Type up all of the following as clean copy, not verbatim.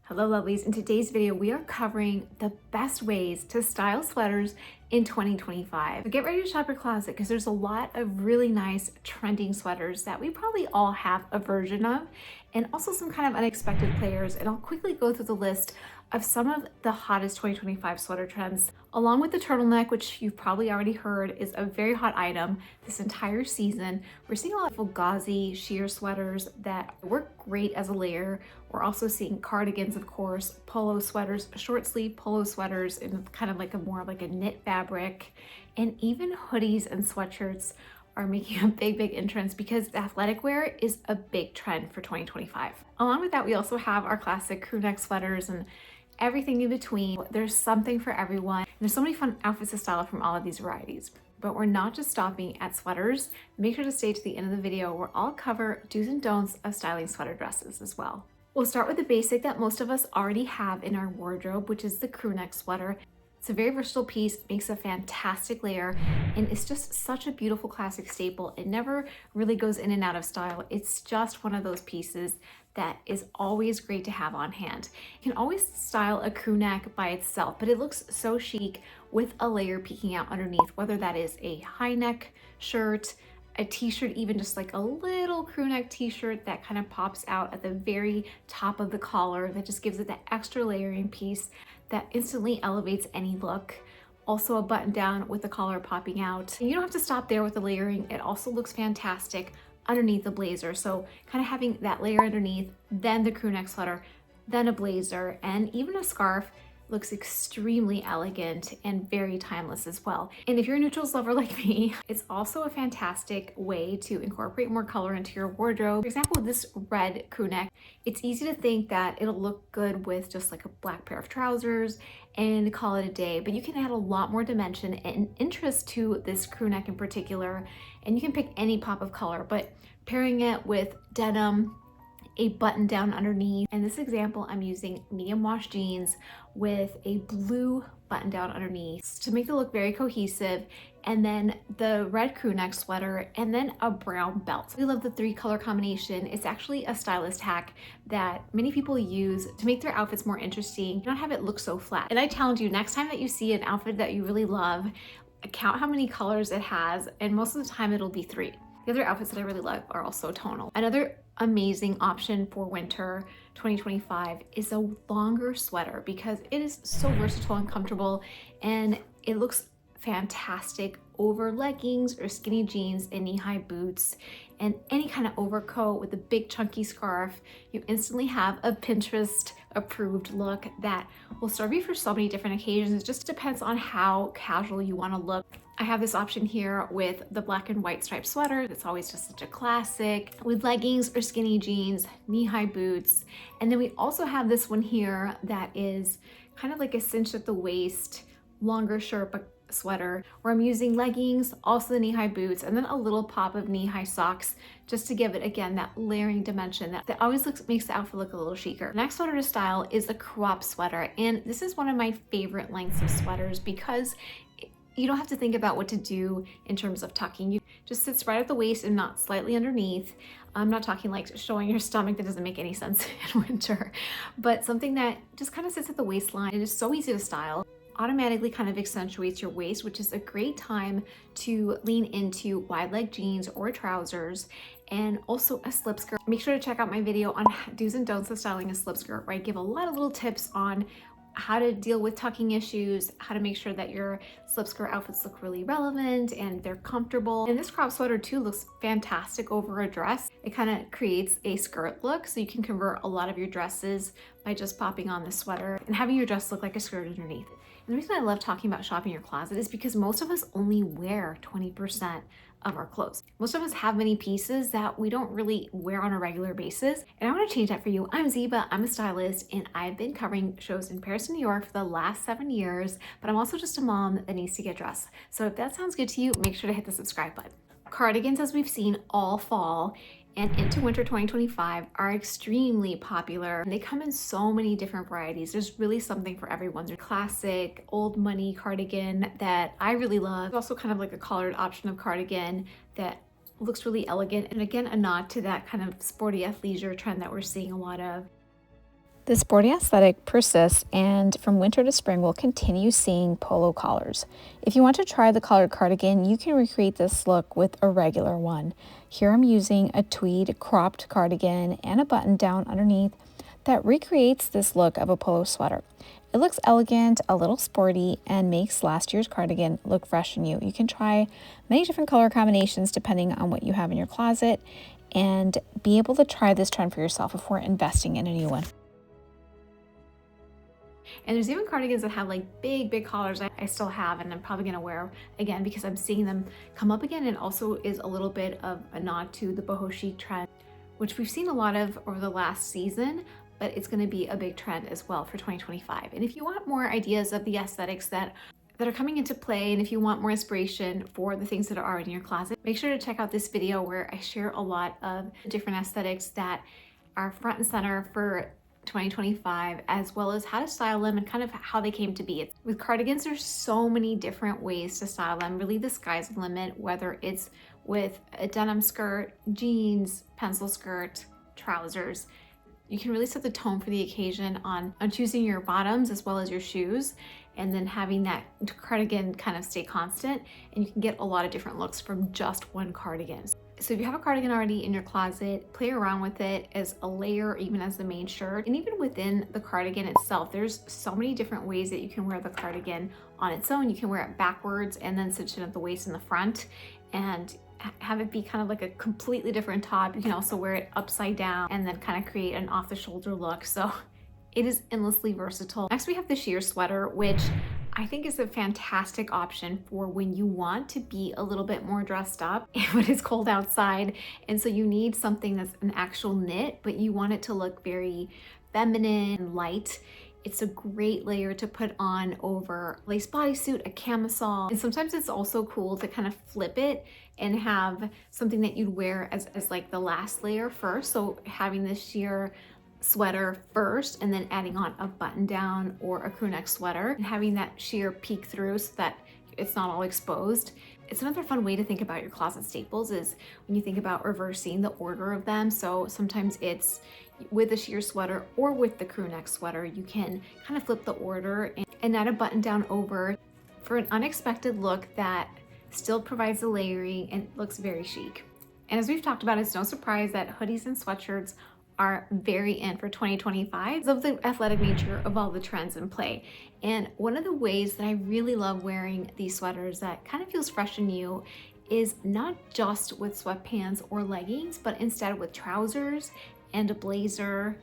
Hello lovelies, in today's video we are covering the best ways to style sweaters in 2025. So get ready to shop your closet because there's a lot of really nice trending sweaters that we probably all have a version of, and also some kind of unexpected players. And I'll quickly go through the list of some of the hottest 2025 sweater trends, along with the turtleneck, which you've probably already heard is a very hot item this entire season. We're seeing a lot of gauzy sheer sweaters that work great as a layer. We're also seeing cardigans, of course, polo sweaters, short sleeve polo sweaters in kind of like a more like a knit fabric, and even hoodies and sweatshirts are making a big entrance because athletic wear is a big trend for 2025. Along with that, we also have our classic crew neck sweaters and everything in between. There's something for everyone. There's so many fun outfits to style from all of these varieties. But we're not just stopping at sweaters. Make sure to stay to the end of the video where I'll cover do's and don'ts of styling sweater dresses as well. We'll start with the basic that most of us already have in our wardrobe, which is the crew neck sweater. It's a very versatile piece, makes a fantastic layer, and it's just such a beautiful classic staple. It never really goes in and out of style. It's just one of those pieces that is always great to have on hand. You can always style a crew neck by itself, but it looks so chic with a layer peeking out underneath, whether that is a high neck shirt, a t-shirt, even just like a little crew neck t-shirt that kind of pops out at the very top of the collar that just gives it that extra layering piece that instantly elevates any look. Also a button down with the collar popping out. And you don't have to stop there with the layering. It also looks fantastic underneath the blazer. So kind of having that layer underneath, then the crew neck sweater, then a blazer, and even a scarf looks extremely elegant and very timeless as well. And if you're a neutrals lover like me, it's also a fantastic way to incorporate more color into your wardrobe. For example, with this red crew neck, it's easy to think that it'll look good with just like a black pair of trousers and call it a day, but you can add a lot more dimension and interest to this crew neck in particular, and you can pick any pop of color, but pairing it with denim, a button down underneath. In this example, I'm using medium wash jeans with a blue button down underneath to make it look very cohesive, and then the red crew neck sweater, and then a brown belt. We love the 3-color combination. It's actually a stylist hack that many people use to make their outfits more interesting, not have it look so flat. And I challenge you, next time that you see an outfit that you really love, count how many colors it has, and most of the time it'll be 3. The other outfits that I really love are also tonal. Another amazing option for winter 2025 is a longer sweater because it is so versatile and comfortable, and it looks fantastic over leggings or skinny jeans and knee-high boots and any kind of overcoat with a big chunky scarf. You instantly have a Pinterest approved look that will serve you for so many different occasions. It just depends on how casual you want to look. I have this option here with the black and white striped sweater. It's always just such a classic with leggings or skinny jeans, knee-high boots. And then we also have this one here that is kind of like a cinch at the waist, longer Sherpa sweater, where I'm using leggings, also the knee-high boots, and then a little pop of knee-high socks just to give it, again, that layering dimension that always makes the outfit look a little chicer. Next sweater to style is a crop sweater, and this is one of my favorite lengths of sweaters because you don't have to think about what to do in terms of tucking. You just sits right at the waist and not slightly underneath. I'm not talking like showing your stomach, that doesn't make any sense in winter, but something that just kind of sits at the waistline. It is so easy to style. Automatically kind of accentuates your waist, which is a great time to lean into wide leg jeans or trousers, and also a slip skirt. Make sure to check out my video on do's and don'ts of styling a slip skirt, where I give a lot of little tips on how to deal with tucking issues, how to make sure that your slip skirt outfits look really relevant and they're comfortable. And this crop sweater too looks fantastic over a dress. It kind of creates a skirt look, so you can convert a lot of your dresses by just popping on the sweater and having your dress look like a skirt underneath. And the reason I love talking about shopping your closet is because most of us only wear 20% of our clothes. Most of us have many pieces that we don't really wear on a regular basis. And I want to change that for you. I'm Ziba, I'm a stylist, and I've been covering shows in Paris and New York for the last 7 years, but I'm also just a mom that needs to get dressed. So if that sounds good to you, make sure to hit the subscribe button. Cardigans, as we've seen all fall and into winter 2025, are extremely popular. They come in so many different varieties. There's really something for everyone. There's classic old money cardigan that I really love. There's also kind of like a collared option of cardigan that looks really elegant, and again, a nod to that kind of sporty athleisure trend that we're seeing a lot of. The sporty aesthetic persists, and from winter to spring, we'll continue seeing polo collars. If you want to try the collared cardigan, you can recreate this look with a regular one. Here I'm using a tweed cropped cardigan and a button down underneath that recreates this look of a polo sweater. It looks elegant, a little sporty, and makes last year's cardigan look fresh and new. You can try many different color combinations depending on what you have in your closet and be able to try this trend for yourself before investing in a new one. And there's even cardigans that have like big collars I still have, and I'm probably gonna wear again because I'm seeing them come up again, and also is a little bit of a nod to the boho chic trend, which we've seen a lot of over the last season, but it's gonna be a big trend as well for 2025. And if you want more ideas of the aesthetics that are coming into play, and if you want more inspiration for the things that are already in your closet, make sure to check out this video where I share a lot of different aesthetics that are front and center for 2025, as well as how to style them and kind of how they came to be. With cardigans, there's so many different ways to style them. Really, the sky's the limit, whether it's with a denim skirt, jeans, pencil skirt, trousers. You can really set the tone for the occasion on choosing your bottoms as well as your shoes, and then having that cardigan kind of stay constant, and you can get a lot of different looks from just one cardigan. So if you have a cardigan already in your closet, play around with it as a layer, even as the main shirt. And even within the cardigan itself, there's so many different ways that you can wear the cardigan on its own. You can wear it backwards and then cinch it at the waist in the front and have it be kind of like a completely different top. You can also wear it upside down and then kind of create an off the shoulder look. So it is endlessly versatile. Next, we have the sheer sweater, which I think is a fantastic option for when you want to be a little bit more dressed up when it's cold outside. And so you need something that's an actual knit, but you want it to look very feminine and light. It's a great layer to put on over a lace bodysuit, a camisole. And sometimes it's also cool to kind of flip it and have something that you'd wear as like the last layer first. So having this sheer sweater first and then adding on a button down or a crew neck sweater and having that sheer peek through so that it's not all exposed. It's another fun way to think about your closet staples is when you think about reversing the order of them. So sometimes it's with the sheer sweater or with the crew neck sweater, you can kind of flip the order and add a button down over for an unexpected look that still provides the layering and looks very chic. And as we've talked about, it's no surprise that hoodies and sweatshirts are very in for 2025 of the athletic nature of all the trends in play. And one of the ways that I really love wearing these sweaters that kind of feels fresh and new is not just with sweatpants or leggings, but instead with trousers and a blazer,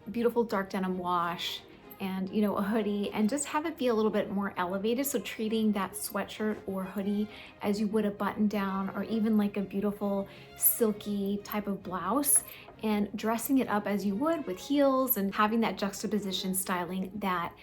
beautiful dark denim wash, and a hoodie, and just have it be a little bit more elevated. So treating that sweatshirt or hoodie as you would a button down or even like a beautiful silky type of blouse, and dressing it up as you would with heels and having that juxtaposition styling that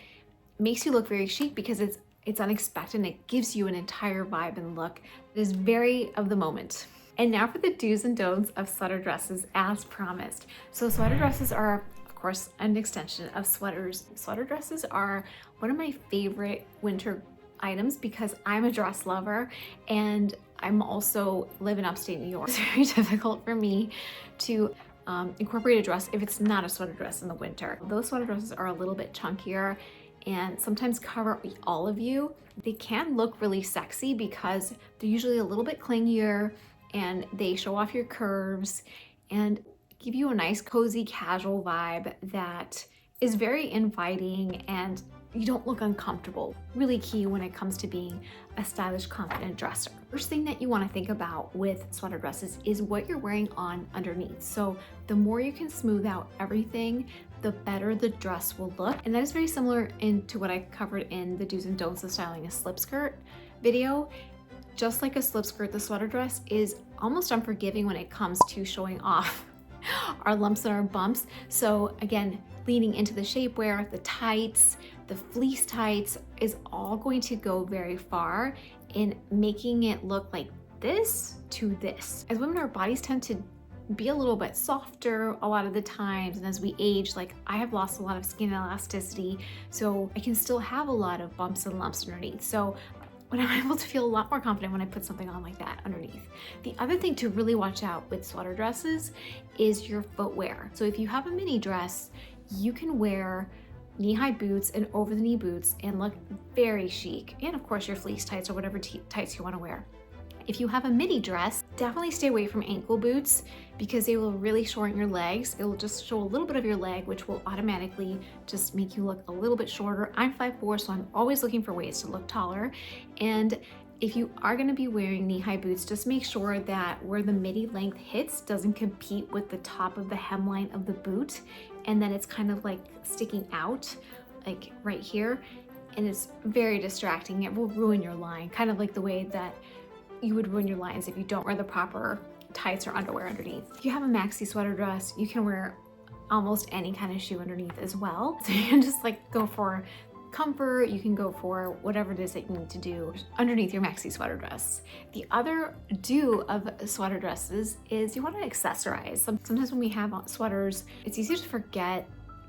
makes you look very chic because it's unexpected and it gives you an entire vibe and look that is very of the moment. And now for the do's and don'ts of sweater dresses as promised. So sweater dresses are, of course, an extension of sweaters. Sweater dresses are one of my favorite winter items because I'm a dress lover and I'm also live in upstate New York. It's very difficult for me to incorporate a dress if it's not a sweater dress in the winter. Those sweater dresses are a little bit chunkier and sometimes cover all of you. They can look really sexy because they're usually a little bit clingier and they show off your curves and give you a nice cozy casual vibe that is very inviting and you don't look uncomfortable. Really key when it comes to being a stylish, confident dresser. First thing that you want to think about with sweater dresses is what you're wearing on underneath. So the more you can smooth out everything, the better the dress will look. And that is very similar to what I covered in the do's and don'ts of styling a slip skirt video. Just like a slip skirt, the sweater dress is almost unforgiving when it comes to showing off our lumps and our bumps. So again, leaning into the shapewear, the tights, the fleece tights is all going to go very far in making it look like this to this. As women, our bodies tend to be a little bit softer a lot of the times, and as we age, like I have lost a lot of skin elasticity, so I can still have a lot of bumps and lumps underneath. So when I'm able to feel a lot more confident when I put something on like that underneath. The other thing to really watch out with sweater dresses is your footwear. So if you have a mini dress, you can wear knee-high boots and over-the-knee boots and look very chic. And of course your fleece tights or whatever tights you want to wear. If you have a midi dress, definitely stay away from ankle boots because they will really shorten your legs. It will just show a little bit of your leg, which will automatically just make you look a little bit shorter. I'm 5'4", so I'm always looking for ways to look taller. And if you are going to be wearing knee-high boots, just make sure that where the midi length hits doesn't compete with the top of the hemline of the boot, and then it's kind of like sticking out, like right here, and it's very distracting. It will ruin your line, kind of like the way that you would ruin your lines if you don't wear the proper tights or underwear underneath. If you have a maxi sweater dress, you can wear almost any kind of shoe underneath as well. So you can just like go for comfort, you can go for whatever it is that you need to do underneath your maxi sweater dress. The other do of sweater dresses is you want to accessorize. Sometimes when we have sweaters, it's easy to forget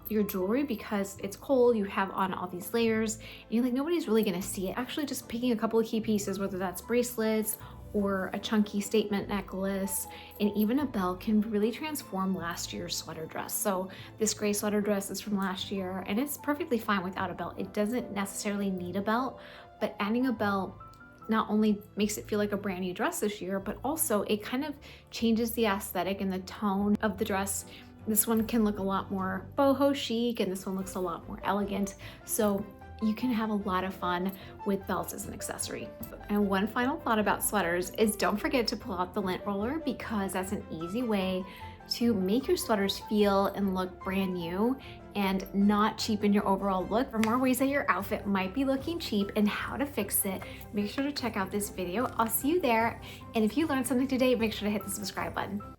your jewelry because it's cold, you have on all these layers, and you're like, nobody's really gonna see it. Actually, just picking a couple of key pieces, whether that's bracelets or a chunky statement necklace and even a belt, can really transform last year's sweater dress. So this gray sweater dress is from last year and it's perfectly fine without a belt. It doesn't necessarily need a belt, but adding a belt not only makes it feel like a brand new dress this year, but also it kind of changes the aesthetic and the tone of the dress. This one can look a lot more boho chic and this one looks a lot more elegant. So you can have a lot of fun with belts as an accessory. And one final thought about sweaters is don't forget to pull out the lint roller, because that's an easy way to make your sweaters feel and look brand new and not cheapen your overall look. For more ways that your outfit might be looking cheap and how to fix it, make sure to check out this video. I'll see you there. And if you learned something today, make sure to hit the subscribe button.